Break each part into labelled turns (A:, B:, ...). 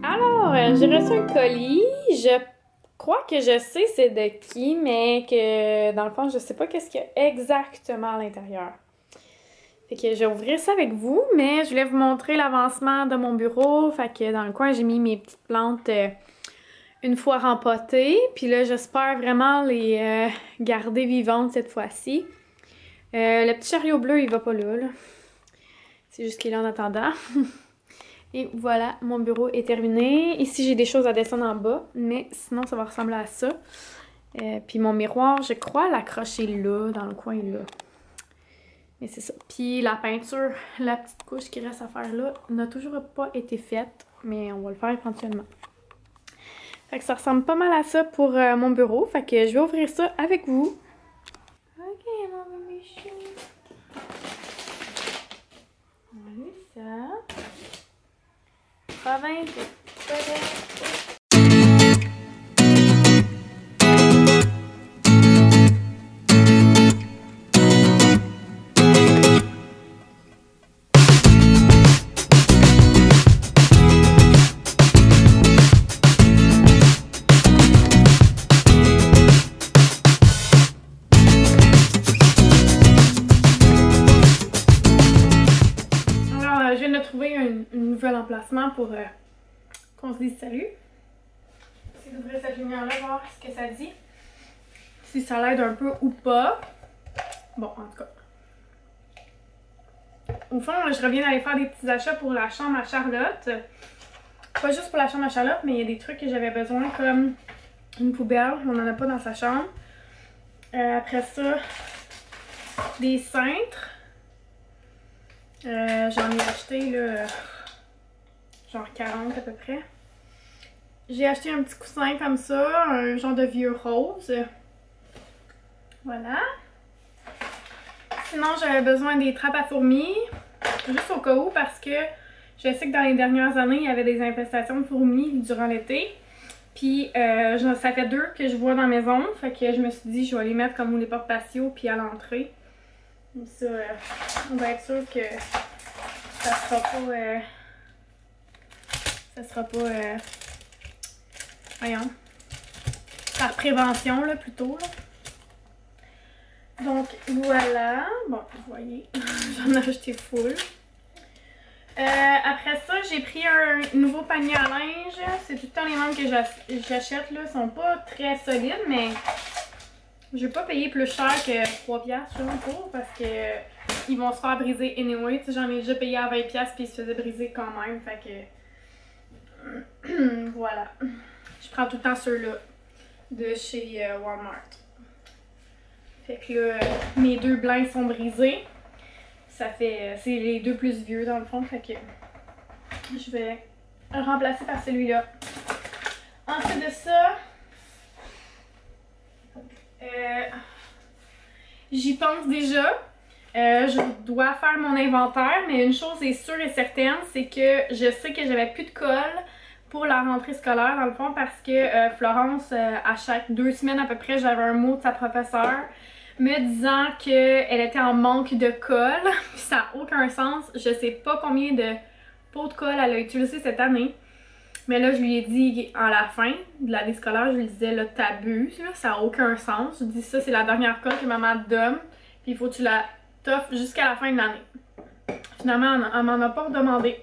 A: Alors, j'ai reçu un colis. Je crois que je sais c'est de qui, mais que dans le fond, je sais pas qu'est-ce qu'il y a exactement à l'intérieur. Fait que je vais ouvrir ça avec vous, mais je voulais vous montrer l'avancement de mon bureau. Fait que dans le coin, j'ai mis mes petites plantes une fois rempotées. Puis là, j'espère vraiment les garder vivantes cette fois-ci. Le petit chariot bleu, il va pas là. C'est juste qu'il est là en attendant. Et voilà, mon bureau est terminé. Ici, j'ai des choses à descendre en bas, mais sinon, ça va ressembler à ça. Puis mon miroir, je crois l'accrocher là, dans le coin là. Mais c'est ça. Puis la peinture, la petite couche qui reste à faire là, n'a toujours pas été faite, mais on va le faire éventuellement. Fait que ça ressemble pas mal à ça pour mon bureau. Fait que je vais ouvrir ça avec vous. Ok, mon bébé chou. Voilà ça. Province de Québec. Alors, je viens de trouver un nouvel emplacement pour qu'on se dise salut. Je vais ouvrir cette lumière-là, voir ce que ça dit. Si ça l'aide un peu ou pas. Bon, en tout cas. Au fond, je reviens d'aller faire des petits achats pour la chambre à Charlotte. Pas juste pour la chambre à Charlotte, mais il y a des trucs que j'avais besoin, comme une poubelle. On n'en a pas dans sa chambre. Après ça, des cintres. J'en ai acheté, là, genre 40 à peu près. J'ai acheté un petit coussin comme ça, un genre de vieux rose. Voilà. Sinon, j'avais besoin des trappes à fourmis, juste au cas où, parce que je sais que dans les dernières années, il y avait des infestations de fourmis durant l'été. Puis, ça fait 2 que je vois dans la maison, fait que je me suis dit, je vais les mettre comme les portes patio, puis à l'entrée. Comme ça, on va être sûr que ça sera pas... voyons, par prévention, là, plutôt, là. Donc, voilà. Bon, vous voyez, j'en ai acheté full. Après ça, j'ai pris un nouveau panier à linge. C'est tout le temps les mêmes que j'achète, là. Ils sont pas très solides, mais je vais pas payer plus cher que 3$ pour, parce que ils vont se faire briser anyway. Tu sais, j'en ai déjà payé à 20$ puis ils se faisaient briser quand même. Fait que voilà. Je prends tout le temps ceux-là de chez Walmart. Fait que là, mes 2 blinds sont brisés. Ça fait... c'est les 2 plus vieux dans le fond. Fait que je vais le remplacer par celui-là. Ensuite de ça, j'y pense déjà. Je dois faire mon inventaire, mais une chose est sûre et certaine, c'est que je sais que j'avais plus de colle pour la rentrée scolaire, dans le fond, parce que Florence, à chaque 2 semaines à peu près, j'avais un mot de sa professeure me disant qu'elle était en manque de colle. Ça n'a aucun sens. Je sais pas combien de pots de colle elle a utilisé cette année. Mais là, je lui ai dit à la fin de l'année scolaire, je lui disais, là, t'abuses, ça n'a aucun sens. Je dis, ça, c'est la dernière colle que maman te donne, puis il faut que tu la t'offres jusqu'à la fin de l'année. Finalement, elle m'en a pas redemandé.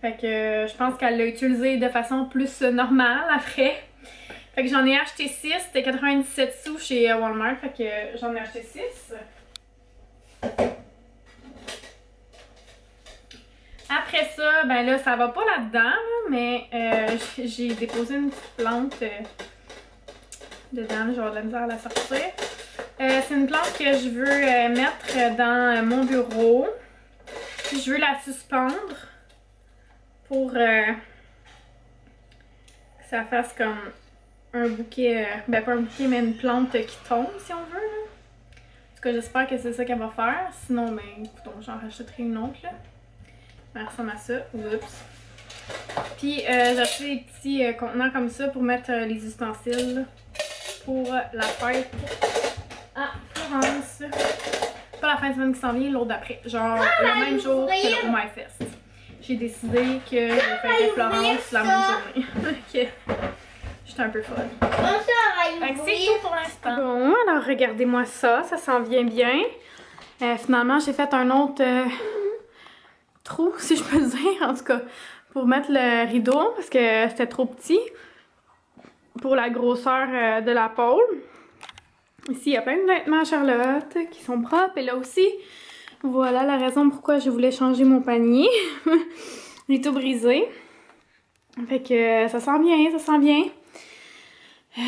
A: Fait que je pense qu'elle l'a utilisé de façon plus normale après. Fait que j'en ai acheté 6, c'était 97 sous chez Walmart, fait que j'en ai acheté 6. Après ça, ben là, ça va pas là-dedans, mais j'ai déposé une petite plante dedans, genre de la misère à la sortir. C'est une plante que je veux mettre dans mon bureau. Puis je veux la suspendre pour que ça fasse comme un bouquet, ben pas un bouquet, mais une plante qui tombe, si on veut, là. En tout cas, j'espère que c'est ça qu'elle va faire. Sinon, ben, écoutons, j'en rachèterai une autre, là. Elle ressemble à ça. Oups. Puis, j'ai acheté des petits contenants comme ça pour mettre les ustensiles pour la fête à Florence. Pas la fin de semaine qui s'en vient, l'autre d'après. Genre, le même jour que le My Fest. j'ai décidé que je vais faire Florence la même journée. Ok. J'étais un peu folle. C'est tout pour l'instant. Bon, alors regardez-moi ça, ça s'en vient bien. Finalement, j'ai fait un autre trou, si je peux dire, en tout cas, pour mettre le rideau, parce que c'était trop petit pour la grosseur de la pôle. Ici, il y a plein de vêtements à Charlotte qui sont propres. Et là aussi, voilà la raison pourquoi je voulais changer mon panier. Il est tout brisé. Fait que ça sent bien, ça sent bien.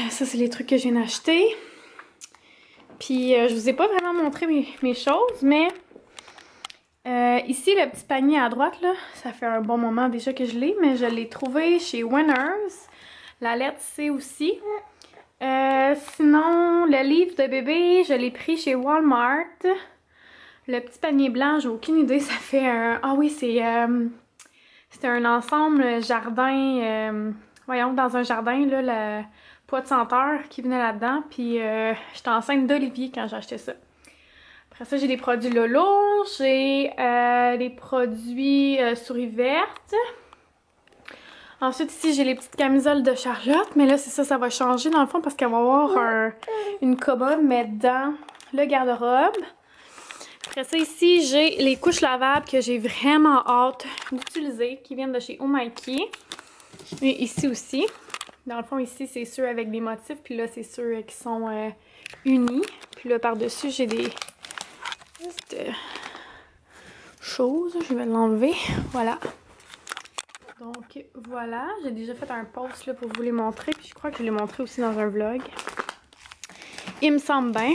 A: Ça, c'est les trucs que je viens d'acheter. Puis, je vous ai pas vraiment montré mes choses, mais ici, le petit panier à droite, là, ça fait un bon moment déjà que je l'ai, mais je l'ai trouvé chez Winners. La lettre C aussi. Sinon, le livre de bébé, je l'ai pris chez Walmart. Le petit panier blanc, j'ai aucune idée, ça fait un... Ah oui, c'était un ensemble jardin... voyons, dans un jardin, là, le poids de senteur qui venait là-dedans. Puis j'étais enceinte d'Olivier quand j'ai acheté ça. Après ça, j'ai des produits Lolo, j'ai des produits souris vertes. Ensuite, ici, j'ai les petites camisoles de Charlotte. Mais là, c'est ça, ça va changer dans le fond parce qu'elle va avoir une commode, mais dans le garde-robe. Après ça, ici, j'ai les couches lavables que j'ai vraiment hâte d'utiliser, qui viennent de chez Omaki. Et ici aussi. Dans le fond, ici, c'est ceux avec des motifs. Puis là, c'est ceux qui sont unis. Puis là, par-dessus, j'ai des choses. Je vais l'enlever. Voilà. Donc, voilà. J'ai déjà fait un post là, pour vous les montrer. Puis je crois que je l'ai montré aussi dans un vlog. Il me semble bien.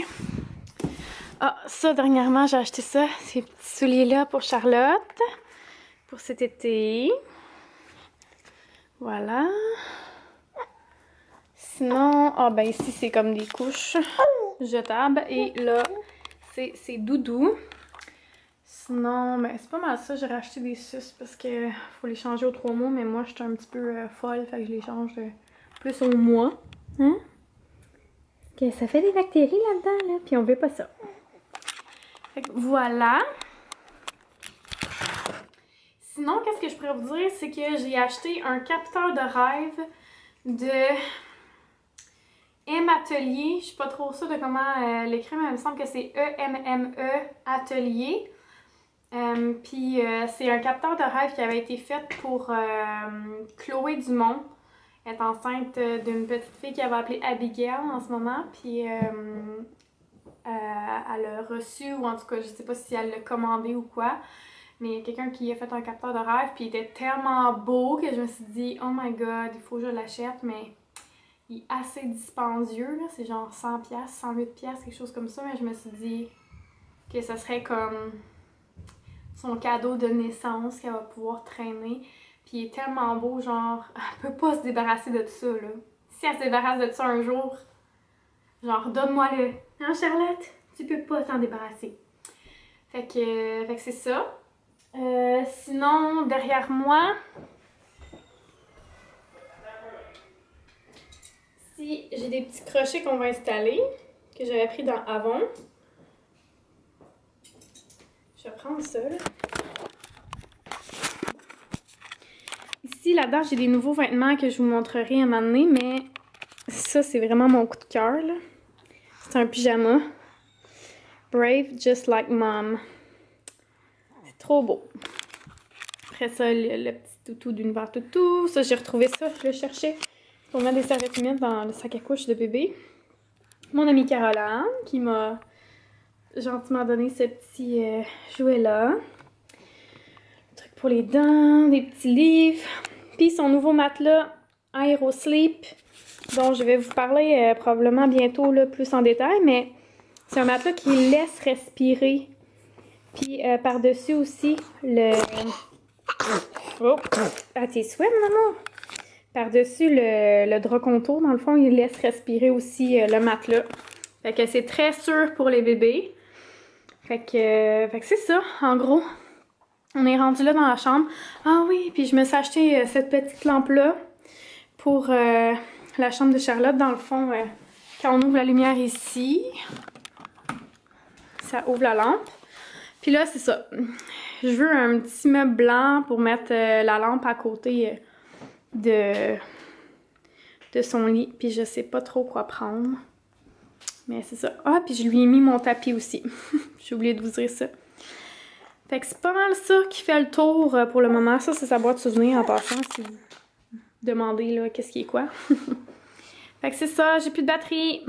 A: Ah, ça, dernièrement, j'ai acheté ça. Ces petits souliers-là pour Charlotte. Pour cet été. Voilà. Sinon, ah ben ici, c'est comme des couches jetables. Et là, c'est doudou. Sinon, ben c'est pas mal ça. J'ai racheté des suces parce que faut les changer aux 3 mois. Mais moi, je suis un petit peu folle. Fait que je les change plus au mois. Hein? Que ça fait des bactéries là-dedans, là. Puis on veut pas ça. Fait que voilà. Sinon, qu'est-ce que je pourrais vous dire? C'est que j'ai acheté un capteur de rêve de M Atelier. Je suis pas trop sûre de comment l'écrire, mais il me semble que c'est E-M-M-E Atelier. Puis c'est un capteur de rêve qui avait été fait pour Chloé Dumont. Elle est enceinte d'une petite fille qu'elle va appeler Abigail en ce moment. Puis elle a reçu, ou en tout cas, je sais pas si elle l'a commandé ou quoi. Mais il y a quelqu'un qui a fait un capteur de rêve, puis il était tellement beau que je me suis dit, oh my god, il faut que je l'achète, mais il est assez dispendieux, là. C'est genre 100$, 108$, quelque chose comme ça, mais je me suis dit que ça serait comme son cadeau de naissance qu'elle va pouvoir traîner. Puis il est tellement beau, genre, elle peut pas se débarrasser de ça, là. Si elle se débarrasse de ça un jour, genre, donne-moi-le. Hein, Charlotte? Tu peux pas t'en débarrasser. Fait que c'est ça. Sinon, derrière moi, ici, j'ai des petits crochets qu'on va installer, que j'avais pris dans Avon. Je vais prendre ça, là. Ici, là-dedans, j'ai des nouveaux vêtements que je vous montrerai à un moment donné, mais ça, c'est vraiment mon coup de cœur, là. C'est un pyjama. Brave Just Like Mom. C'est trop beau. Après ça, le petit toutou d'Univers Toutou. Ça, j'ai retrouvé ça, je le cherchais pour mettre des serviettes humides dans le sac à couche de bébé. Mon amie Caroline qui m'a gentiment donné ce petit jouet-là. Truc pour les dents, des petits livres. Puis son nouveau matelas Aerosleep, dont je vais vous parler probablement bientôt là, plus en détail, mais c'est un matelas qui laisse respirer. Puis par-dessus aussi le... Oh, à tes souhaits, mon amour! Par-dessus le drap contour, dans le fond, il laisse respirer aussi le matelas. Fait que c'est très sûr pour les bébés. Fait que c'est ça, en gros. On est rendu là dans la chambre. Ah oui, puis je me suis acheté cette petite lampe-là pour la chambre de Charlotte. Dans le fond, quand on ouvre la lumière ici, ça ouvre la lampe. Puis là, c'est ça. je veux un petit meuble blanc pour mettre la lampe à côté de son lit. Puis je sais pas trop quoi prendre. Mais c'est ça. Ah, puis je lui ai mis mon tapis aussi. J'ai oublié de vous dire ça. Fait que c'est pas mal ça qui fait le tour pour le moment. Ça, c'est sa boîte souvenir en passant, si vous demandez là qu'est-ce qui est quoi. Fait que c'est ça, j'ai plus de batterie.